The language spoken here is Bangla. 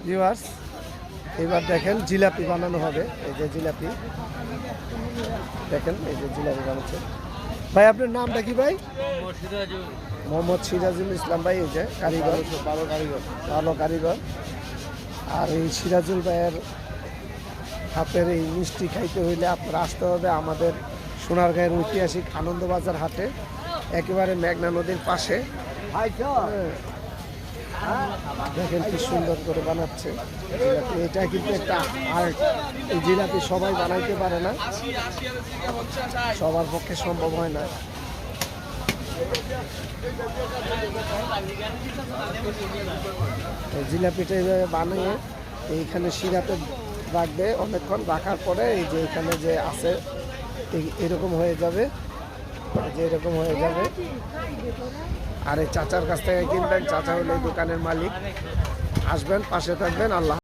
ভিউয়ার্স এবার দেখেন জিলাপি বানানো হবে। এই যে জিলাপি দেখেন, এই যে জিলাপি বানাচ্ছে। ভাই আপনার নামটা কি ভাই? মোহাম্মদ সিরাজুল ইসলাম ভাই। এই যে কারিগর, ভালো কারিগর। আর এই সিরাজুল ভাইয়ের হাতের এই মিষ্টি খাইতে হইলে আপনারা আসতে হবে আমাদের সোনারগাঁয়ের ঐতিহাসিক আনন্দবাজার হাটে, একেবারে মেঘনা নদীর পাশে। দেখেন কি সুন্দর করে বানাচ্ছে জিলাপি। এটা কিন্তু একটা আর্ট। এই জিলাপি সবাই বানাইতে পারে না, সবার পক্ষে সম্ভব হয় না। এই জিলাপিটা এইভাবে বানিয়ে এইখানে শিরাতে রাখবে, অনেকক্ষণ রাখার পরে এই যে এখানে যে আছে এরকম হয়ে যাবে, যে এরকম হয়ে যাবে। আর এই চাচার কাছ থেকে কিনবেন, চাচা হলো এই দোকানের মালিক। আসবেন, পাশে থাকবেন। আল্লাহ।